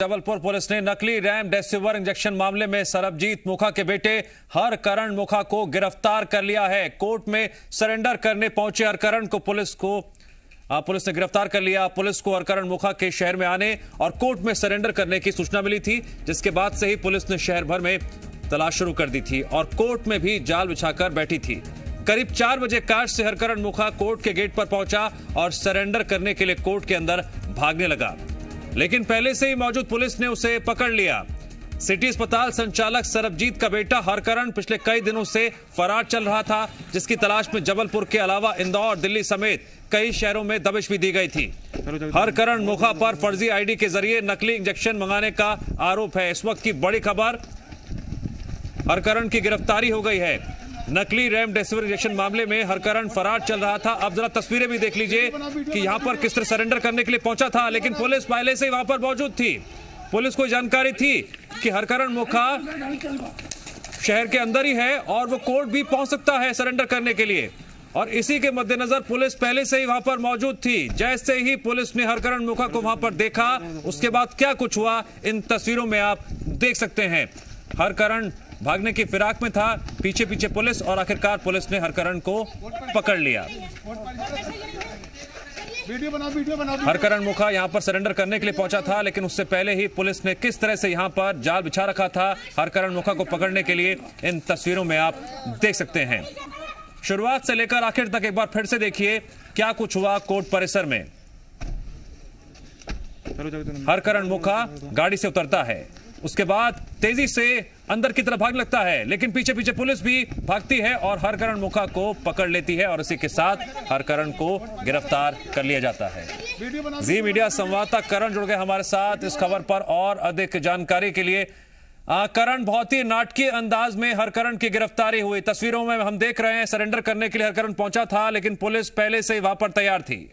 Jabalpur police ने नकली remdesivir injection मामले में सरबजीत मुखा के बेटे हरकरण मुखा को गिरफ्तार कर लिया है। कोर्ट में सरेंडर करने पहुंचे हरकरण को पुलिस ने गिरफ्तार कर लिया। पुलिस को हरकरण मुखा के शहर में आने और कोर्ट में सरेंडर करने की सूचना मिली थी, जिसके बाद से ही पुलिस ने शहर भर में तलाश शुरू कर दी थी और कोर्ट में भी जाल बिछाकर बैठी थी। करीब 4 बजे कार से हरकरण मुखा कोर्ट के गेट पर पहुंचा और सरेंडर करने के लिए कोर्ट के अंदर भागने लगा, लेकिन पहले से ही मौजूद पुलिस ने उसे पकड़ लिया। सिटी अस्पताल संचालक सरबजीत का बेटा हरकरण पिछले कई दिनों से फरार चल रहा था, जिसकी तलाश में जबलपुर के अलावा इंदौर, दिल्ली समेत कई शहरों में दबिश भी दी गई थी। हरकरण मुखा पर फर्जी आईडी के जरिए नकली इंजेक्शन मंगाने का आरोप है। इस वक्त की बड़ी खबर, हरकरण की गिरफ्तारी हो गई है। नकली रेमडेसिविर इंजेक्शन मामले में हरकरण फरार चल रहा था। अब जरा तस्वीरें भी देख लीजिए कि यहां पर किस तरह सरेंडर करने के लिए पहुंचा था, लेकिन पुलिस पहले से ही वहां पर मौजूद थी। पुलिस को जानकारी थी कि हरकरण मुखा शहर के अंदर ही है और वो कोर्ट भी पहुंच सकता है सरेंडर करने के लिए, और इसी के मद्देनजर पुलिस पहले से ही वहां पर मौजूद थी। जैसे ही पुलिस ने हरकरण मुखा को वहां पर देखा, उसके बाद क्या कुछ हुआ इन तस्वीरों में आप देख सकते हैं। हरकरण भागने की फिराक में था, पीछे पीछे पुलिस, और आखिरकार पुलिस ने हरकरण को पकड़ लिया। हरकरण मुखा यहां पर सरेंडर करने के लिए पहुंचा था, लेकिन उससे पहले ही पुलिस ने किस तरह से यहां पर जाल बिछा रखा था हरकरण मुखा को पकड़ने के लिए, इन तस्वीरों में आप देख सकते हैं। शुरुआत से लेकर आखिर तक एक बार फिर से देखिए क्या कुछ हुआ कोर्ट परिसर में। हरकरण मुखा गाड़ी से उतरता है, उसके बाद तेजी से अंदर की तरफ भागने लगता है, लेकिन पीछे पीछे पुलिस भी भागती है और हरकरण मुखा को पकड़ लेती है और इसी के साथ हरकरण को गिरफ्तार कर लिया जाता है। जी मीडिया संवाददाता करण जुड़ गए हमारे साथ इस खबर पर और अधिक जानकारी के लिए। करण, बहुत ही नाटकीय अंदाज में हरकरण की गिरफ्तारी हुई। तस्वीरों में हम देख रहे हैं सरेंडर करने के लिए हरकरण पहुंचा था, लेकिन पुलिस पहले से ही वहां पर तैयार थी।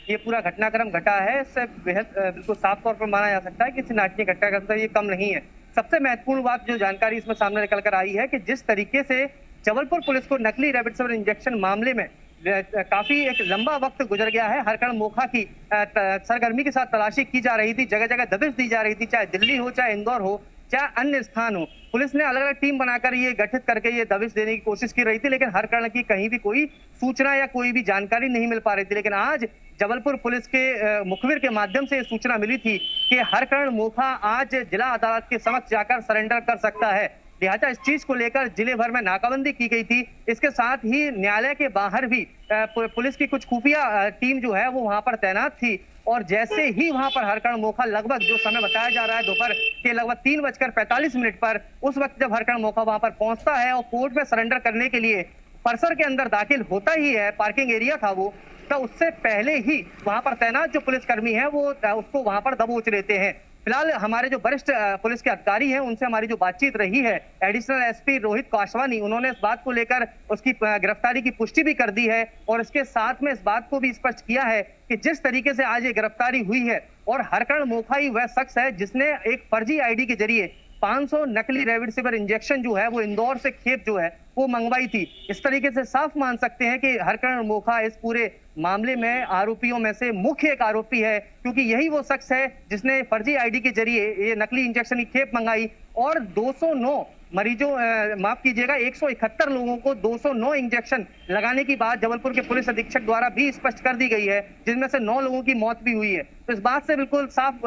ये पूरा घटनाक्रम घटा है, इससे बेहद बिल्कुल साफ तौर पर माना जा सकता है कि इस नाटकीय घटनाक्रम से ये कम नहीं है। सबसे महत्वपूर्ण बात जो जानकारी इसमें सामने निकल कर आई है कि जिस तरीके से जबलपुर पुलिस को नकली रेमडेसिविर इंजेक्शन मामले में काफी एक लंबा वक्त गुजर गया है। हरकरण मुखा की सरगर्मी के साथ तलाशी की जा रही थी, जगह जगह दबिश दी जा रही थी, चाहे दिल्ली हो, चाहे इंदौर हो, चाहे अन्य स्थान हो। पुलिस ने अलग अलग टीम बनाकर ये गठित करके ये दबिश देने की कोशिश की रही थी, लेकिन हरकरण की कहीं भी कोई सूचना या कोई भी जानकारी नहीं मिल पा रही थी। लेकिन आज जबलपुर पुलिस के मुखबिर के माध्यम से सूचना मिली थी कि हरकरण मुखा आज जिला अदालत के समक्ष जाकर सरेंडर कर सकता है। लिहाजा इस चीज को लेकर जिले भर में नाकाबंदी की गई थी। इसके साथ ही न्यायालय के बाहर भी पुलिस की कुछ खुफिया टीम जो है वो वहां पर तैनात थी, और जैसे ही वहां पर हरकरण मुखा लगभग जो समय बताया जा रहा है दोपहर के लगभग 3:45 पर, उस वक्त जब हरकरण मुखा वहां पर पहुंचता है और कोर्ट में सरेंडर करने के लिए परिसर के अंदर दाखिल होता ही है, पार्किंग एरिया था वो, तो उससे पहले ही वहां पर तैनात जो पुलिसकर्मी है वो उसको वहां पर दबोच लेते हैं। फिलहाल हमारे जो वरिष्ठ पुलिस के अधिकारी हैं उनसे हमारी जो बातचीत रही है, एडिशनल एसपी रोहित काशवानी, उन्होंने इस बात को लेकर उसकी गिरफ्तारी की पुष्टि भी कर दी है और इसके साथ में इस बात को भी स्पष्ट किया है कि जिस तरीके से आज ये गिरफ्तारी हुई है और हरकरण मुखा ही वह शख्स है जिसने एक फर्जी आईडी के जरिए 500 नकली रेमडेसिविर इंजेक्शन जो है वो इंदौर से खेप जो है वो मंगवाई थी। इस तरीके से साफ मान सकते हैं कि हरकरण मुखा इस पूरे मामले में आरोपियों में से मुख्य एक आरोपी है, क्योंकि यही वो शख्स है जिसने फर्जी आईडी के जरिए ये नकली इंजेक्शन की खेप मंगाई और 209 मरीजों माफ कीजिएगा 171 लोगों को 209 इंजेक्शन लगाने की बात जबलपुर के पुलिस अधीक्षक द्वारा भी स्पष्ट कर दी गई है, जिनमें से 9 लोगों की मौत भी हुई है। तो इस बात से बिल्कुल साफ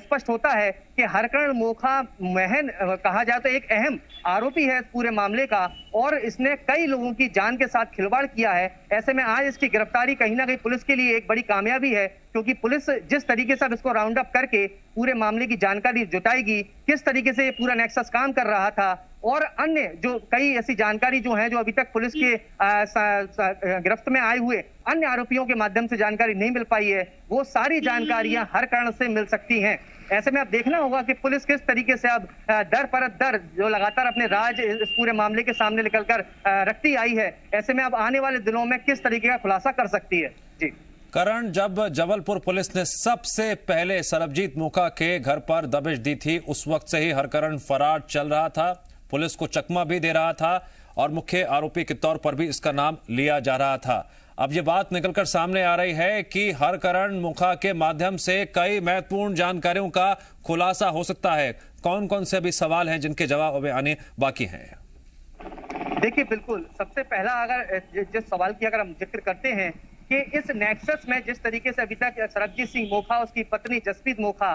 स्पष्ट होता है कि हरकरण मुखा महन कहा जाए तो एक अहम आरोपी है इस पूरे मामले का, और इसने कई लोगों की जान के साथ खिलवाड़ किया है। ऐसे में आज इसकी गिरफ्तारी कहीं ना कहीं पुलिस के लिए एक बड़ी कामयाबी है, क्योंकि पुलिस जिस तरीके से इसको राउंड अप करके पूरे मामले की जानकारी जुटाएगी, किस तरीके से ये पूरा नेक्सस काम कर रहा था और अन्य जो कई ऐसी जानकारी जो है जो अभी तक पुलिस के गिरफ्त में आए हुए अन्य आरोपियों के माध्यम से जानकारी नहीं मिल पाई है, वो सारी जानकारियां हरकरण से मिल सकती हैं। ऐसे में अब देखना होगा कि पुलिस किस तरीके से अब दर पर दर जो लगातार अपने राज इस पूरे मामले के सामने निकलकर रखती आई है, ऐसे में अब आने वाले दिनों में किस तरीके का खुलासा कर सकती है। जी करण, जब जबलपुर पुलिस ने सबसे पहले सरबजीत मुखा के घर पर दबिश दी थी, उस वक्त से ही हरकरण फरार चल रहा था, पुलिस को चकमा भी दे रहा था और मुख्य आरोपी के तौर पर भी इसका नाम लिया जा रहा था। अब ये बात निकलकर सामने आ रही है कि हरकरण मुखा के माध्यम से कई महत्वपूर्ण जानकारियों का खुलासा हो सकता है। कौन कौन से अभी सवाल हैं जिनके जवाब अभी आने बाकी हैं? देखिए, बिल्कुल सबसे पहला अगर जिस सवाल की अगर हम जिक्र करते हैं कि इस नेक्सस में जिस तरीके से अभी तक सरबजीत सिंह मोखा, उसकी पत्नी जसप्रीत मोखा,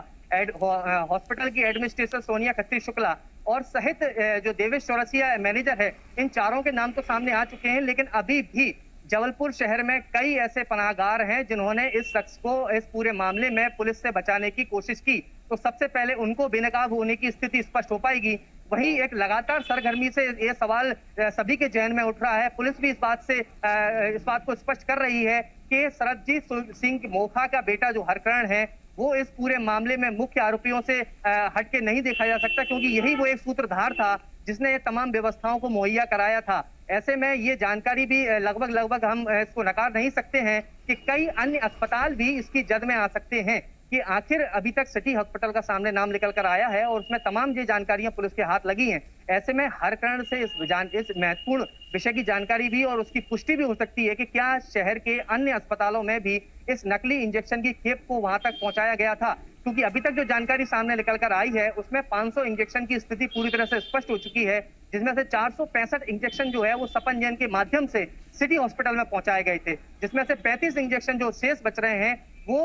हॉस्पिटल की एडमिनिस्ट्रेटर सोनिया खत्री शुक्ला और सहित जो देवेश चौरसिया मैनेजर है, इन चारों के नाम तो सामने आ चुके हैं, लेकिन अभी भी जबलपुर शहर में कई ऐसे पनाहगार हैं जिन्होंने इस शख्स को इस पूरे मामले में पुलिस से बचाने की कोशिश की। तो सबसे पहले उनको बेनकाब होने की स्थिति स्पष्ट हो पाएगी। वहीं एक लगातार सरगर्मी से ये सवाल सभी के जहन में उठ रहा है। पुलिस भी इस बात को स्पष्ट कर रही है कि सरबजीत सिंह मोखा का बेटा जो हरकरण है, वो इस पूरे मामले में मुख्य आरोपियों से हटके नहीं देखा जा सकता, क्योंकि यही वो एक सूत्रधार था जिसने ये तमाम व्यवस्थाओं को मुहैया कराया था। ऐसे में ये जानकारी भी लगभग हम इसको नकार नहीं सकते हैं कि कई अन्य अस्पताल भी इसकी जद में आ सकते हैं कि आखिर अभी तक सिटी हॉस्पिटल का सामने नाम निकल कर आया है और उसमें तमाम ये जानकारियां पुलिस के हाथ लगी हैं। ऐसे में हरकरण से इस महत्वपूर्ण विषय की जानकारी भी और उसकी पुष्टि भी हो सकती है कि क्या शहर के अन्य अस्पतालों में भी इस नकली इंजेक्शन की खेप को वहां तक पहुंचाया गया था, क्योंकि अभी तक जो जानकारी सामने निकल कर आई है उसमें 500 इंजेक्शन की स्थिति पूरी तरह से स्पष्ट हो चुकी है, जिसमें से 465 इंजेक्शन जो है वो सपन जैन के माध्यम से सिटी हॉस्पिटल में पहुंचाए गए थे, जिसमें से 35 इंजेक्शन जो शेष बच रहे हैं वो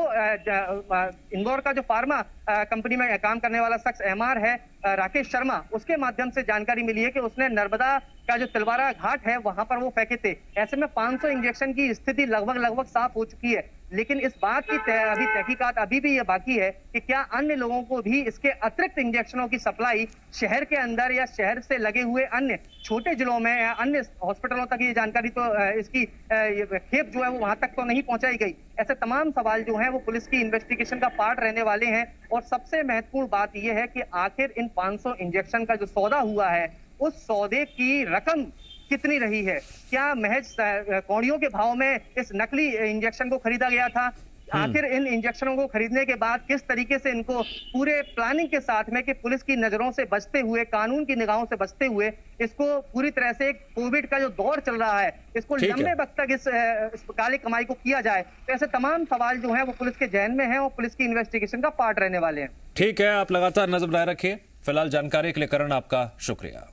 इंदौर का जो फार्मा कंपनी में काम करने वाला शख्स एमआर है, राकेश शर्मा, उसके माध्यम से जानकारी मिली है कि उसने नर्मदा का जो तिलवारा घाट है वहां पर वो फेंके थे। ऐसे में 500 इंजेक्शन की स्थिति लगभग साफ हो चुकी है, लेकिन इस बात की अभी तहकीकात अभी भी ये बाकी है कि क्या अन्य लोगों को भी इसके अतिरिक्त इंजेक्शनों की सप्लाई शहर के अंदर या शहर से लगे हुए अन्य छोटे जिलों में या अन्य हॉस्पिटलों तक ये जानकारी तो इसकी खेप जो है वो वहां तक तो नहीं पहुंचाई गई। ऐसे तमाम सवाल जो हैं वो पुलिस की इन्वेस्टिगेशन का पार्ट रहने वाले हैं। और सबसे महत्वपूर्ण बात यह है कि आखिर इन 500 इंजेक्शन का जो सौदा हुआ है उस सौदे की रकम कितनी रही है? क्या महज कौड़ियों के भाव में इस नकली इंजेक्शन को खरीदा गया था? आखिर इन इंजेक्शनों को खरीदने के बाद किस तरीके से इनको पूरे प्लानिंग के साथ में कि पुलिस की नजरों से बचते हुए, कानून की निगाहों से बचते हुए, इसको पूरी तरह से कोविड का जो दौर चल रहा है इसको लंबे वक्त तक इस काली कमाई को किया जाए। तो ऐसे तमाम सवाल जो हैं वो पुलिस के जहन में हैं और पुलिस की इन्वेस्टिगेशन का पार्ट रहने वाले हैं। ठीक है, आप लगातार नजर बनाए रखिए। फिलहाल जानकारी के लिए करण आपका शुक्रिया।